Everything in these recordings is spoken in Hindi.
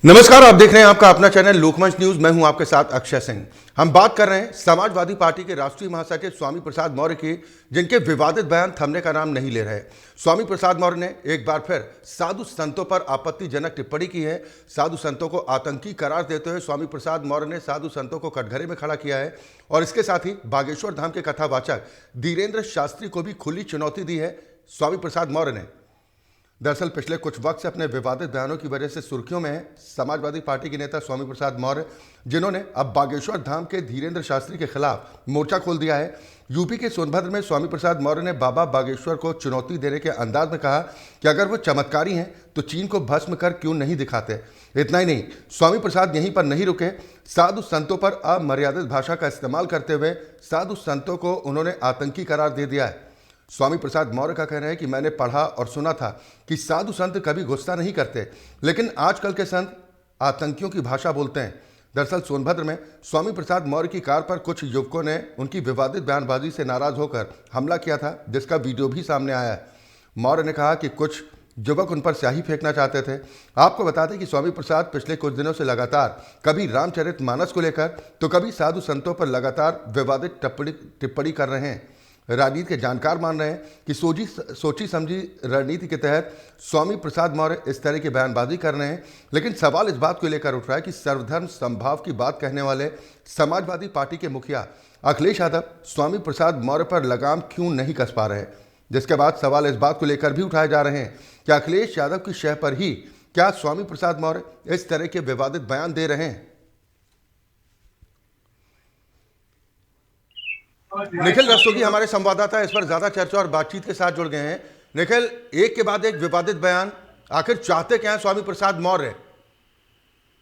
नमस्कार, आप देख रहे हैं आपका अपना चैनल लोकमंच न्यूज। मैं हूं आपके साथ अक्षय सिंह। हम बात कर रहे हैं समाजवादी पार्टी के राष्ट्रीय महासचिव स्वामी प्रसाद मौर्य की, जिनके विवादित बयान थमने का नाम नहीं ले रहे। स्वामी प्रसाद मौर्य ने एक बार फिर साधु संतों पर आपत्तिजनक टिप्पणी की है। साधु संतों को आतंकी करार देते हुए स्वामी प्रसाद मौर्य ने साधु संतों को कटघरे में खड़ा किया है और इसके साथ ही बागेश्वर धाम के कथावाचक धीरेन्द्र शास्त्री को भी खुली चुनौती दी है स्वामी प्रसाद मौर्य ने। दरअसल पिछले कुछ वक्त से अपने विवादित बयानों की वजह से सुर्खियों में है समाजवादी पार्टी के नेता स्वामी प्रसाद मौर्य, जिन्होंने अब बागेश्वर धाम के धीरेन्द्र शास्त्री के खिलाफ मोर्चा खोल दिया है। यूपी के सोनभद्र में स्वामी प्रसाद मौर्य ने बाबा बागेश्वर को चुनौती देने के अंदाज में कहा कि अगर वो चमत्कारी हैं तो चीन को भस्म कर क्यों नहीं दिखाते। इतना ही नहीं, स्वामी प्रसाद यहीं पर नहीं रुके, साधु संतों पर अमर्यादित भाषा का इस्तेमाल करते हुए साधु संतों को उन्होंने आतंकी करार दे दिया है। स्वामी प्रसाद मौर्य का कहना है कि मैंने पढ़ा और सुना था कि साधु संत कभी गुस्सा नहीं करते, लेकिन आजकल के संत आतंकियों की भाषा बोलते हैं। दरअसल सोनभद्र में स्वामी प्रसाद मौर्य की कार पर कुछ युवकों ने उनकी विवादित बयानबाजी से नाराज होकर हमला किया था, जिसका वीडियो भी सामने आया है। मौर्य ने कहा कि कुछ युवक उन पर स्याही फेंकना चाहते थे। आपको बता दें कि स्वामी प्रसाद पिछले कुछ दिनों से लगातार कभी रामचरितमानस को लेकर तो कभी साधु संतों पर लगातार विवादित टिप्पणी कर रहे हैं। राजनीति के जानकार मान रहे हैं कि सोची समझी रणनीति के तहत स्वामी प्रसाद मौर्य इस तरह की बयानबाजी कर रहे हैं, लेकिन सवाल इस बात को लेकर उठ रहा है कि सर्वधर्म समभाव की बात कहने वाले समाजवादी पार्टी के मुखिया अखिलेश यादव स्वामी प्रसाद मौर्य पर लगाम क्यों नहीं कस पा रहे। जिसके बाद सवाल इस बात को लेकर भी उठाए जा रहे हैं कि अखिलेश यादव की शह पर ही क्या स्वामी प्रसाद मौर्य इस तरह के विवादित बयान दे रहे हैं। निखिल रस्तोगी हमारे संवाददाता इस पर ज्यादा चर्चा और बातचीत के साथ जुड़ गए हैं। निखिल, एक के बाद एक विवादित बयान, आखिर चाहते क्या है स्वामी प्रसाद मौर्य?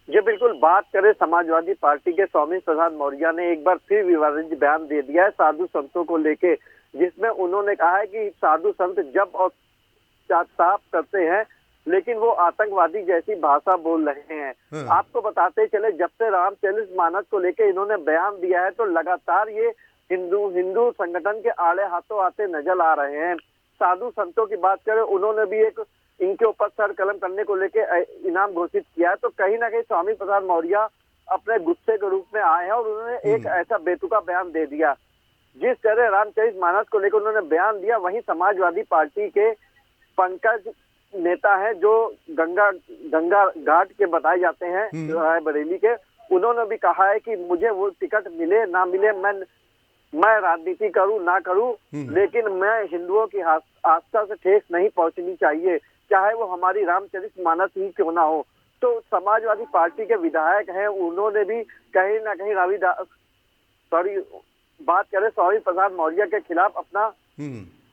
जी बिल्कुल, बात करें समाजवादी पार्टी के स्वामी प्रसाद मौर्य ने एक बार फिर विवादित बयान दे दिया है साधु संतों को लेके, जिसमें उन्होंने कहा है कि साधु संत जब और साफ करते हैं लेकिन वो आतंकवादी जैसी भाषा बोल रहे हैं। आपको बताते चले, जब से रामचरितमानस को लेके इन्होंने बयान दिया है तो लगातार ये हिंदू संगठन के आड़े हाथों आते नजर आ रहे हैं। साधु संतों की बात करें, उन्होंने भी एक इनके ऊपर सर कलम करने को लेके इनाम घोषित किया है। तो कहीं ना कहीं स्वामी प्रसाद मौर्य अपने गुस्से के रूप में आए हैं और उन्होंने एक ऐसा बेतुका बयान दे दिया। जिस तरह रामचरितमानस को लेकर उन्होंने बयान दिया, वहीं समाजवादी पार्टी के पंकज नेता है जो गंगा घाट के बताए जाते हैं रायबरेली के, उन्होंने भी कहा है कि मुझे वो टिकट मिले ना मिले, मैं राजनीति करूं ना करूं, लेकिन मैं हिंदुओं की आस्था से ठेस नहीं पहुंचनी चाहिए, चाहे वो हमारी रामचरितमानस ही क्यों ना हो। तो समाजवादी पार्टी के विधायक हैं, उन्होंने भी कहीं ना कहीं बात करें स्वामी प्रसाद मौर्य के खिलाफ अपना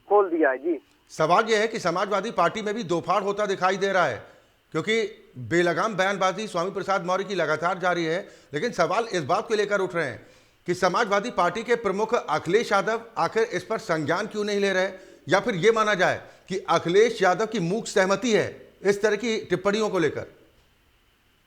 खोल दिया है। जी, सवाल यह है कि समाजवादी पार्टी में भी दोफाड़ होता दिखाई दे रहा है, क्योंकि बेलगाम बयानबाजी स्वामी प्रसाद मौर्य की लगातार जारी है। लेकिन सवाल इस बात को लेकर उठ रहे हैं कि समाजवादी पार्टी के प्रमुख अखिलेश यादव आखिर इस पर संज्ञान क्यों नहीं ले रहे, या फिर यह माना जाए कि अखिलेश यादव की मूक सहमति है इस तरह की टिप्पणियों को लेकर।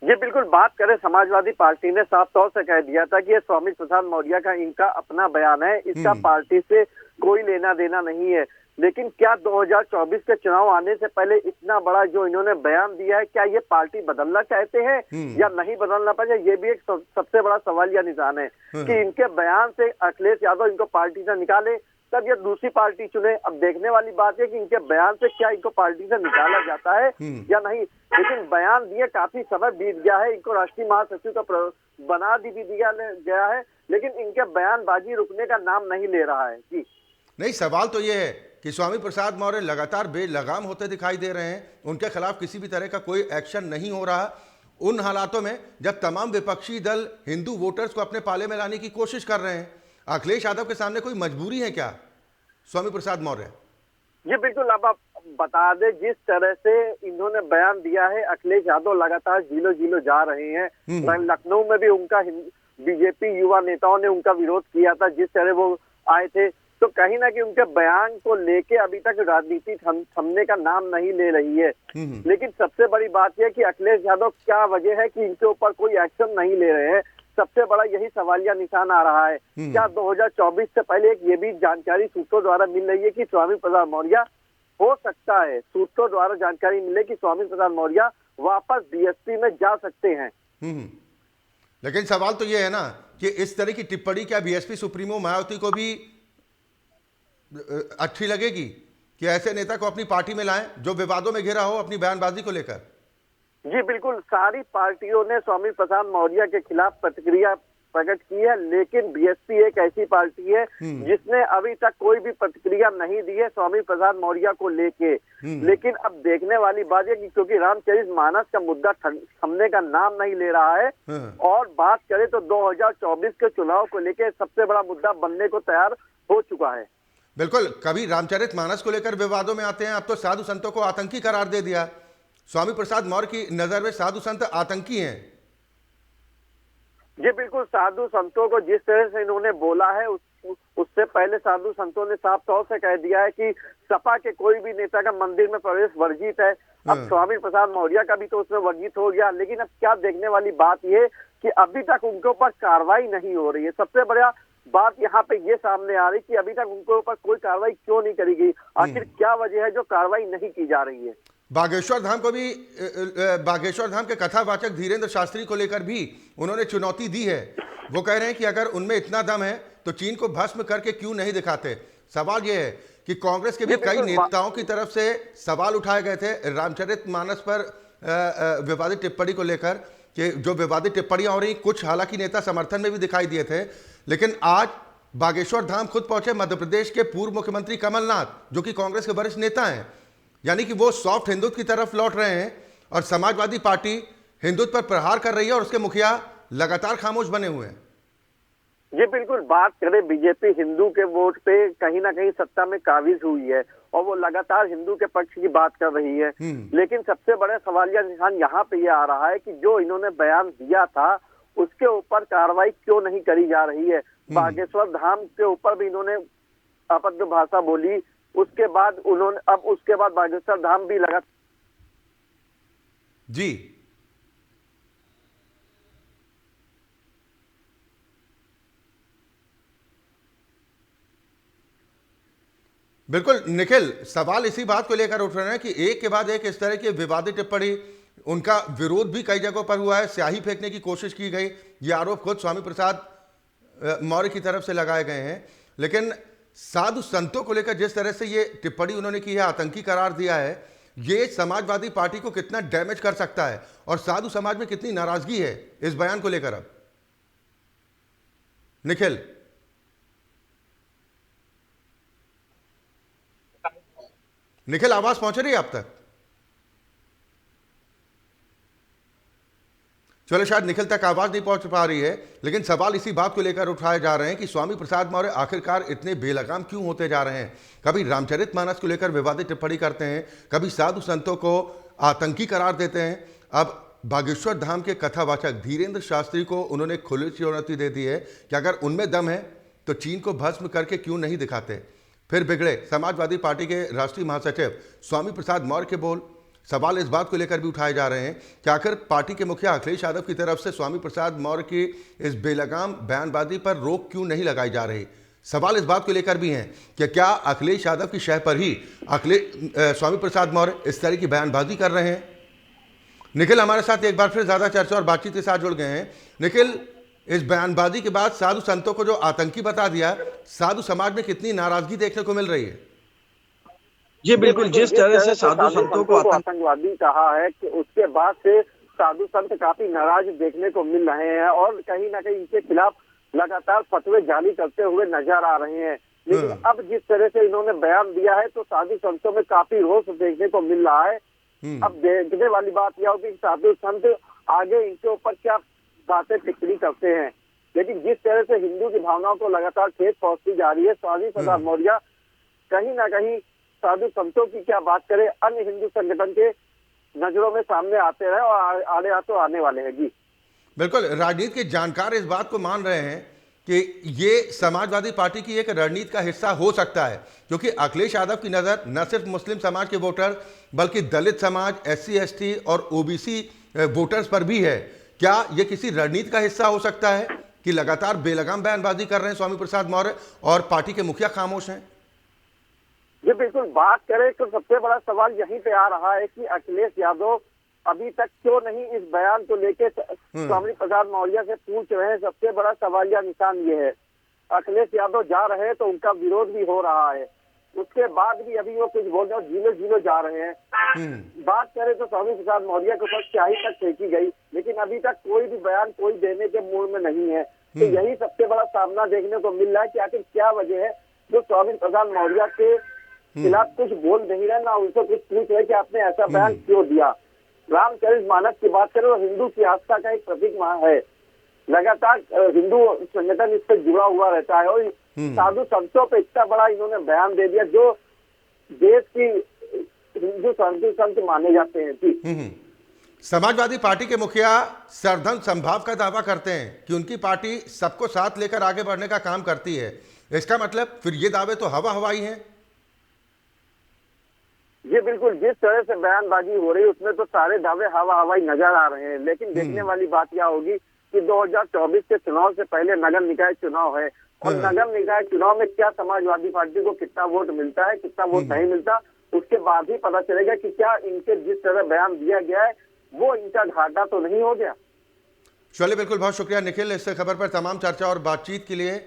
जी बिल्कुल, बात करें समाजवादी पार्टी ने साफ तौर से कह दिया था कि ये स्वामी प्रसाद मौर्य का इनका अपना बयान है, इसका पार्टी से कोई लेना देना नहीं है। लेकिन क्या 2024 के चुनाव आने से पहले इतना बड़ा जो इन्होंने बयान दिया है, क्या ये पार्टी बदलना चाहते हैं या नहीं बदलना पाए? ये भी एक सबसे बड़ा सवालिया निशान है कि इनके बयान से अखिलेश यादव इनको पार्टी से निकाले तब ये दूसरी पार्टी चुने। अब देखने वाली बात है कि इनके बयान से क्या इनको पार्टी से निकाला जाता है या नहीं। लेकिन बयान दिए काफी समय बीत गया है, इनको राष्ट्रीय महासचिव का बना भी दिया गया है, लेकिन इनके बयानबाजी रुकने का नाम नहीं ले रहा है। जी नहीं, सवाल तो ये है कि स्वामी प्रसाद मौर्य लगातार बेलगाम होते दिखाई दे रहे हैं, उनके खिलाफ किसी भी तरह का कोई एक्शन नहीं हो रहा। उन हालातों में जब तमाम विपक्षी दल हिंदू वोटर्स को अपने पाले में लाने की कोशिश कर रहे हैं, अखिलेश यादव के सामने कोई मजबूरी है क्या स्वामी प्रसाद मौर्य? जी बिल्कुल, अब आप बता दें जिस तरह से इन्होंने बयान दिया है, अखिलेश यादव लगातार जिलो जा रहे हैं। लखनऊ में भी उनका बीजेपी युवा नेताओं ने उनका विरोध किया था जिस तरह वो आए थे। तो कहीं ना कहीं उनके बयान को लेके अभी तक राजनीति थमने का नाम नहीं ले रही है। लेकिन सबसे बड़ी बात यह कि अखिलेश यादव क्या वजह है कि इनके ऊपर कोई एक्शन नहीं ले रहे हैं, सबसे बड़ा यही सवालिया निशान आ रहा है। क्या 2024 से पहले एक ये भी जानकारी सूत्रों द्वारा मिल रही है कि स्वामी प्रसाद मौर्य हो सकता है, सूत्रों द्वारा जानकारी मिले कि स्वामी प्रसाद मौर्य वापस बीएसपी में जा सकते हैं। लेकिन सवाल तो ये है ना कि इस तरह की टिप्पणी क्या बीएसपी सुप्रीमो मायावती को भी अच्छी लगेगी कि ऐसे नेता को अपनी पार्टी में लाएं जो विवादों में घिरा हो अपनी बयानबाजी को लेकर? जी बिल्कुल, सारी पार्टियों ने स्वामी प्रसाद मौर्य के खिलाफ प्रतिक्रिया प्रकट की है, लेकिन बीएसपी एक ऐसी पार्टी है जिसने अभी तक कोई भी प्रतिक्रिया नहीं दी है स्वामी प्रसाद मौर्य को लेके। लेकिन अब देखने वाली बात है कि क्योंकि रामचरितमानस का मुद्दा थमने का नाम नहीं ले रहा है, और बात करें तो 2024 के चुनाव को लेके सबसे बड़ा मुद्दा बनने को तैयार हो चुका है। बिल्कुल, कभी रामचरितमानस को लेकर विवादों में आते हैं, अब तो साधु संतों को आतंकी करार दे दिया। स्वामी प्रसाद मौर्य की नजर में साधु संत आतंकी हैं। जी बिल्कुल, साधु संतों को जिस तरह से इन्होंने बोला है उससे पहले साधु संतों ने साफ तौर से कह दिया है कि सपा के कोई भी नेता का मंदिर में प्रवेश वर्जित है। अब स्वामी प्रसाद मौर्य का भी तो उसमें वर्जित हो गया, लेकिन अब क्या देखने वाली बात यह कि अभी तक उनके ऊपर कार्रवाई नहीं हो रही है। सबसे बड़ा बात यहाँ पे ये सामने आ रही कि अभी तक उनके ऊपर कोई कार्रवाई क्यों नहीं करी गई, आखिर क्या वजह है जो कार्रवाई नहीं की जा रही है। बागेश्वर धाम के कथावाचक धीरेन्द्र शास्त्री को लेकर भी उन्होंने चुनौती दी है। वो कह रहे हैं कि अगर उनमें इतना दम है तो चीन को भस्म करके क्यों नहीं दिखाते। सवाल ये है कि कांग्रेस के भी कई नेताओं की तरफ से सवाल उठाए गए थे रामचरितमानस पर विवादित टिप्पणी को लेकर, कि जो विवादित टिप्पणियां हो रही, कुछ हालांकि नेता समर्थन में भी दिखाई दिए थे। लेकिन आज बागेश्वर धाम खुद पहुंचे मध्य प्रदेश के पूर्व मुख्यमंत्री कमलनाथ, जो कि कांग्रेस के वरिष्ठ नेता हैं, यानी कि वो सॉफ्ट हिंदुत्व की तरफ लौट रहे हैं और समाजवादी पार्टी हिंदुत्व पर प्रहार कर रही है और उसके मुखिया लगातार खामोश बने हुए हैं। जी बिल्कुल, बात करें बीजेपी हिंदू के वोट पे कहीं ना कहीं सत्ता में काबिज हुई है और वो लगातार हिंदू के पक्ष की बात कर रही है। लेकिन सबसे बड़ा सवालिया निशान यहाँ पे ये आ रहा है कि जो इन्होंने बयान दिया था उसके ऊपर कार्रवाई क्यों नहीं करी जा रही है। बागेश्वर धाम के ऊपर भी इन्होंने अपद्य भाषा बोली, उसके बाद बागेश्वर धाम भी लगा। जी बिल्कुल निखिल, सवाल इसी बात को लेकर उठ रहे हैं कि एक के बाद एक इस तरह की विवादित टिप्पणी, उनका विरोध भी कई जगहों पर हुआ है, स्याही फेंकने की कोशिश की गई, ये आरोप खुद स्वामी प्रसाद मौर्य की तरफ से लगाए गए हैं। लेकिन साधु संतों को लेकर जिस तरह से ये टिप्पणी उन्होंने की है, आतंकी करार दिया है, ये समाजवादी पार्टी को कितना डैमेज कर सकता है और साधु समाज में कितनी नाराजगी है इस बयान को लेकर। अब निखिल आवाज पहुंच रही है आप तक? चलो, शायद निखिल तक आवाज नहीं पहुंच पा रही है, लेकिन सवाल इसी बात को लेकर उठाए जा रहे हैं कि स्वामी प्रसाद मौर्य आखिरकार इतने बेलगाम क्यों होते जा रहे हैं। कभी रामचरितमानस को लेकर विवादित टिप्पणी करते हैं, कभी साधु संतों को आतंकी करार देते हैं। अब बागेश्वर धाम के कथावाचक धीरेन्द्र शास्त्री को उन्होंने खुली चुनौती दे दी है कि अगर उनमें दम है तो चीन को भस्म करके क्यों नहीं दिखाते। फिर बिगड़े समाजवादी पार्टी के राष्ट्रीय महासचिव स्वामी प्रसाद मौर्य के बोल। सवाल इस बात को लेकर भी उठाए जा रहे हैं कि आखिर पार्टी के मुखिया अखिलेश यादव की तरफ से स्वामी प्रसाद मौर्य की इस बेलगाम बयानबाजी पर रोक क्यों नहीं लगाई जा रही। सवाल इस बात को लेकर भी हैं कि क्या अखिलेश यादव की शह पर ही स्वामी प्रसाद मौर्य इस तरह की बयानबाजी कर रहे हैं। निखिल हमारे साथ एक बार फिर ज्यादा चर्चा और बातचीत के साथ जुड़ गए हैं। निखिल, इस बयानबाजी के बाद साधु संतों को जो आतंकी बता दिया, साधु समाज में कितनी नाराजगी देखने को मिल रही है। जी बिल्कुल, जिस तरह से साधु संतों को आतंकवादी कहा है कि उसके बाद से साधु संत काफी नाराज देखने को मिल रहे हैं और कहीं ना कहीं इनके खिलाफ लगातार फतवे जारी करते हुए नजर आ रहे हैं। लेकिन अब जिस तरह से इन्होंने बयान दिया है तो साधु संतों में काफी रोष देखने को मिल रहा है। अब देखने वाली बात यह होगी कि साधु संत आगे इनके ऊपर क्या बातें टिप्पणी करते हैं। लेकिन जिस तरह से हिंदू की भावनाओं को लगातार ठेस पहुंचती जा रही है, स्वामी प्रसाद मौर्य कहीं ना कहीं साधु संतों की क्या बात करें, अन्य हिंदू संगठन के नजरों में सामने आते रहे और आड़े हाथों आने वाले हैं। जी बिल्कुल, राजनीति के जानकार इस बात को मान रहे हैं कि ये समाजवादी पार्टी की एक रणनीति का हिस्सा हो सकता है, क्योंकि अखिलेश यादव की नज़र न सिर्फ मुस्लिम समाज के वोटर बल्कि दलित समाज, SC ST और OBC वोटर्स पर भी है। क्या ये किसी रणनीति का हिस्सा हो सकता है कि लगातार बेलगाम बयानबाजी कर रहे हैं स्वामी प्रसाद मौर्य और पार्टी के मुखिया खामोश हैं। जी बिल्कुल, बात करें तो सबसे बड़ा सवाल यहीं पे आ रहा है कि अखिलेश यादव अभी तक क्यों नहीं इस बयान को लेके स्वामी प्रसाद मौर्य से पूछ रहे हैं। सबसे बड़ा सवालिया निशान ये है, अखिलेश यादव जा रहे हैं तो उनका विरोध भी हो रहा है, उसके बाद भी अभी वो कुछ बोल रहे जीलो जीलो जा रहे हैं। बात करें तो स्वामी प्रसाद मौर्य के ऊपर स्याही तक फेंकी गई, लेकिन अभी तक कोई भी बयान कोई देने के मूड में नहीं है। तो यही सबसे बड़ा सामना देखने को मिल रहा है कि आखिर क्या वजह है जो स्वामी प्रसाद मौर्य के खिलाफ कुछ बोल नहीं रहे, ना उनसे कुछ पूछ रहे कि आपने ऐसा बयान क्यों दिया। रामचरितमानस की बात करें तो हिंदू की आस्था का एक प्रतीक वहाँ है, लगातार हिंदू संगठन इससे जुड़ा हुआ रहता है और साधु संतों पे इतना बड़ा इन्होंने बयान दे दिया जो देश की हिंदू साधु संत माने जाते हैं। जी, समाजवादी पार्टी के मुखिया सरधन संभाव का दावा करते हैं कि उनकी पार्टी सबको साथ लेकर आगे बढ़ने का काम करती है। इसका मतलब फिर ये दावे तो हवा हवाई हैं। ये बिल्कुल जिस तरह से बयानबाजी हो रही है उसमें तो सारे दावे हवा हवाई नजर आ रहे हैं, लेकिन देखने वाली बात क्या होगी कि 2024 के चुनाव से पहले नगर निकाय चुनाव है और नगर निकाय चुनाव में क्या समाजवादी पार्टी को कितना वोट मिलता है, कितना वोट नहीं मिलता, उसके बाद ही पता चलेगा कि क्या इनके जिस तरह बयान दिया गया है वो इनका घाटा तो नहीं हो गया। चलिए, बिल्कुल, बहुत शुक्रिया निखिल इस खबर पर तमाम चर्चा और बातचीत के लिए।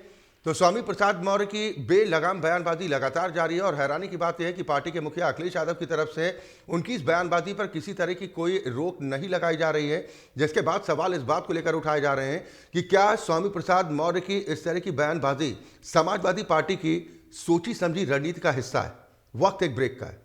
तो स्वामी प्रसाद मौर्य की बेलगाम बयानबाजी लगातार जारी है और हैरानी की बात यह है कि पार्टी के मुखिया अखिलेश यादव की तरफ से उनकी इस बयानबाजी पर किसी तरह की कोई रोक नहीं लगाई जा रही है, जिसके बाद सवाल इस बात को लेकर उठाए जा रहे हैं कि क्या स्वामी प्रसाद मौर्य की इस तरह की बयानबाजी समाजवादी पार्टी की सोची समझी रणनीति का हिस्सा है। वक्त एक ब्रेक का है।